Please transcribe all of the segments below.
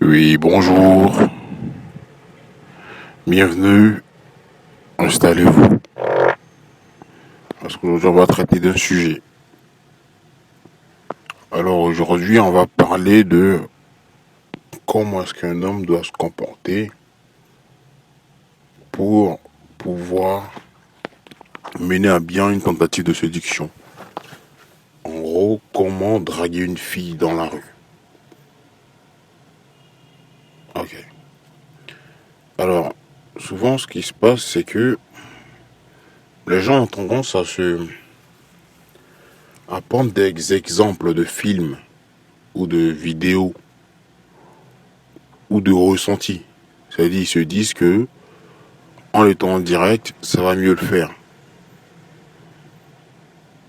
Oui, bonjour, bienvenue, installez-vous, parce qu'aujourd'hui on va traiter d'un sujet. Alors aujourd'hui on va parler de comment est-ce qu'un homme doit se comporter pour pouvoir mener à bien une tentative de séduction. En gros, comment draguer une fille dans la rue. Ok. Alors, souvent ce qui se passe c'est que les gens ont tendance à prendre des exemples de films ou de vidéos ou de ressentis. C'est-à-dire, ils se disent que en étant en direct, ça va mieux le faire.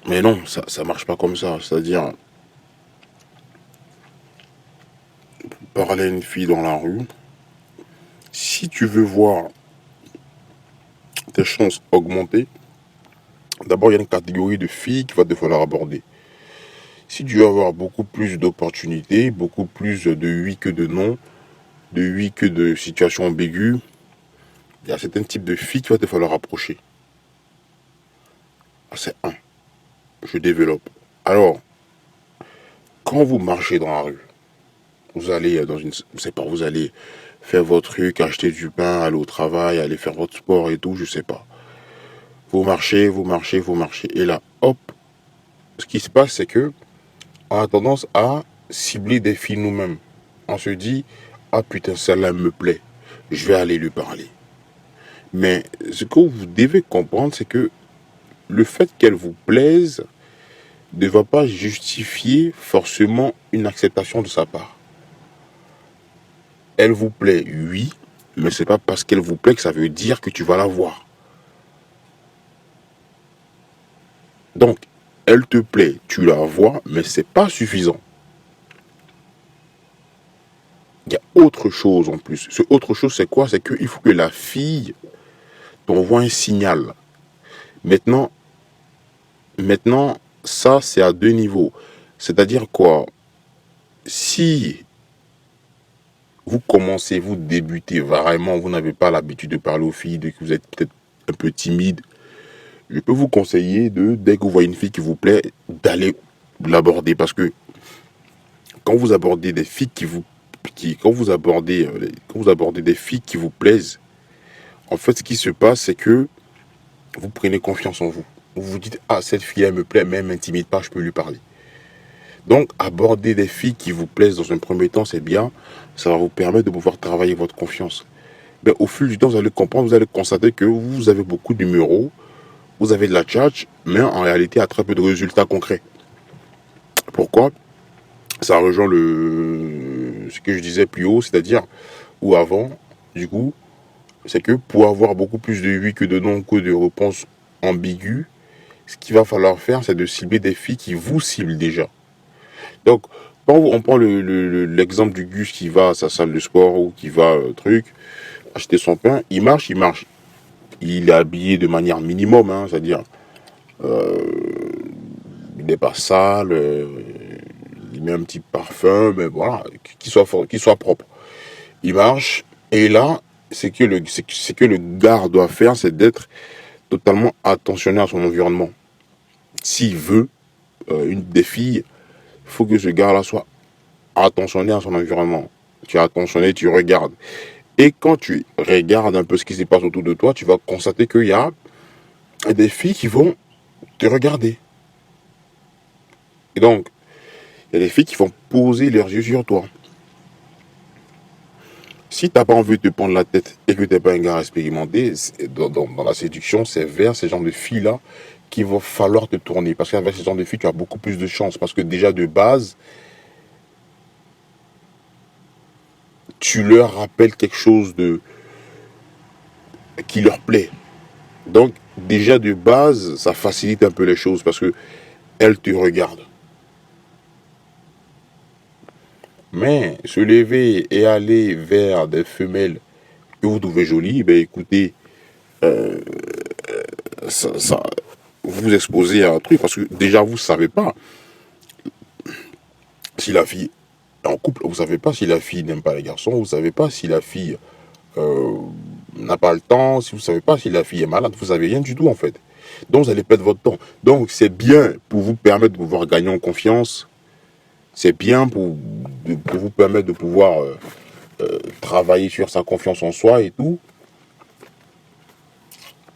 Mais non, ça marche pas comme ça. C'est-à-dire, parler à une fille dans la rue, si tu veux voir tes chances augmenter, d'abord, il y a une catégorie de filles qu'il va te falloir aborder. Si tu veux avoir beaucoup plus d'opportunités, beaucoup plus de oui que de non, de oui que de situations ambiguës, il y a certains types de filles qu'il va te falloir approcher. Ah, c'est un. Je développe. Alors, quand vous marchez dans la rue, vous allez dans une, je sais pas, vous allez faire votre truc, acheter du pain, aller au travail, aller faire votre sport et tout, je sais pas. Vous marchez, vous marchez, vous marchez. Et là, hop, ce qui se passe, c'est que on a tendance à cibler des filles nous-mêmes. On se dit, ah putain, celle-là me plaît, je vais aller lui parler. Mais ce que vous devez comprendre, c'est que le fait qu'elle vous plaise ne va pas justifier forcément une acceptation de sa part. Elle vous plaît, oui, mais c'est pas parce qu'elle vous plaît que ça veut dire que tu vas la voir. Donc, elle te plaît, tu la vois, mais c'est pas suffisant. Il y a autre chose en plus. Ce autre chose, c'est quoi? C'est qu'il faut que la fille t'envoie un signal. Maintenant, maintenant, ça, c'est à deux niveaux. C'est-à-dire quoi? Si vous commencez, vous débutez vraiment, vous n'avez pas l'habitude de parler aux filles, que vous êtes peut-être un peu timide, je peux vous conseiller de, dès que vous voyez une fille qui vous plaît, d'aller l'aborder. Parce que quand vous abordez des filles quand vous abordez des filles qui vous plaisent, en fait, ce qui se passe, c'est que vous prenez confiance en vous. Vous vous dites, ah, cette fille, elle me plaît, mais elle m'intimide pas, je peux lui parler. Donc, aborder des filles qui vous plaisent dans un premier temps, c'est bien. Ça va vous permettre de pouvoir travailler votre confiance. Mais au fil du temps, vous allez comprendre, vous allez constater que vous avez beaucoup de numéros, vous avez de la charge, mais en réalité, à très peu de résultats concrets. Pourquoi? Ça rejoint ce que je disais plus haut, c'est-à-dire, ou avant, du coup, c'est que pour avoir beaucoup plus de oui que de non, que de réponses ambiguës, ce qu'il va falloir faire, c'est de cibler des filles qui vous ciblent déjà. Donc, quand on prend l'exemple du Gus qui va à sa salle de sport ou qui va, acheter son pain, il marche, il marche. Il est habillé de manière minimum, hein, c'est-à-dire, il n'est pas sale, il met un petit parfum, mais voilà, qu'il soit propre. Il marche, et là, ce que le gars doit faire, c'est d'être totalement attentionné à son environnement. S'il veut une des filles, il faut que ce gars-là soit attentionné à son environnement. Tu es attentionné, tu regardes. Et quand tu regardes un peu ce qui se passe autour de toi, tu vas constater qu'il y a des filles qui vont te regarder. Et donc, il y a des filles qui vont poser leurs yeux sur toi. Si tu n'as pas envie de te prendre la tête et que tu n'es pas un gars expérimenté, dans la séduction, c'est vers ces genres de filles-là qu'il va falloir te tourner. Parce qu'avec ces genres de filles, tu as beaucoup plus de chance. Parce que déjà de base, tu leur rappelles quelque chose qui leur plaît. Donc, déjà de base, ça facilite un peu les choses parce que elles te regardent. Mais se lever et aller vers des femelles que vous trouvez jolies, ben écoutez, ça vous vous exposez à un truc parce que déjà vous savez pas si la fille En couple, vous savez pas si la fille n'aime pas les garçons, vous savez pas si la fille euh, n'a pas le temps, si vous savez pas si la fille est malade, vous savez rien du tout en fait. Donc vous allez perdre votre temps. Donc c'est bien pour vous permettre de pouvoir gagner en confiance, c'est bien pour vous permettre de pouvoir travailler sur sa confiance en soi et tout.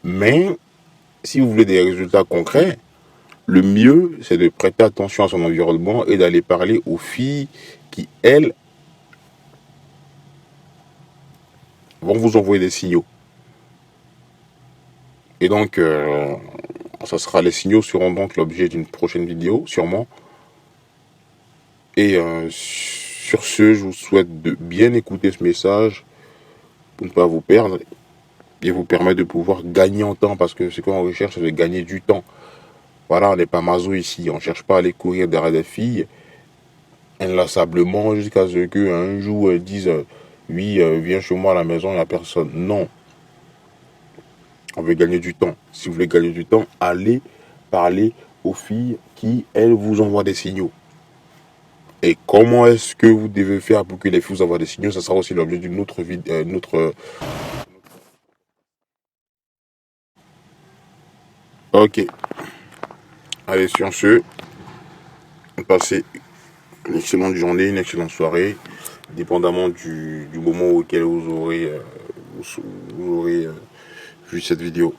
Mais si vous voulez des résultats concrets, le mieux c'est de prêter attention à son environnement et d'aller parler aux filles qui, elles, vont vous envoyer des signaux. Et donc, les signaux seront donc l'objet d'une prochaine vidéo, sûrement. Et sur ce, je vous souhaite de bien écouter ce message pour ne pas vous perdre et vous permettre de pouvoir gagner en temps, parce que ce qu'on recherche, c'est de gagner du temps. Voilà, on n'est pas maso ici, on ne cherche pas à aller courir derrière des filles inlassablement jusqu'à ce qu'un jour elles disent oui, viens chez moi à la maison, il n'y a personne. Non, on veut gagner du temps. Si vous voulez gagner du temps, allez parler aux filles qui, elles, vous envoient des signaux. Et comment est-ce que vous devez faire pour que les filles vous envoient des signaux? Ça sera aussi l'objet d'une autre vidéo. Ok. Allez, sur ce, passez une excellente journée, une excellente soirée, dépendamment du moment auquel vous aurez vu cette vidéo.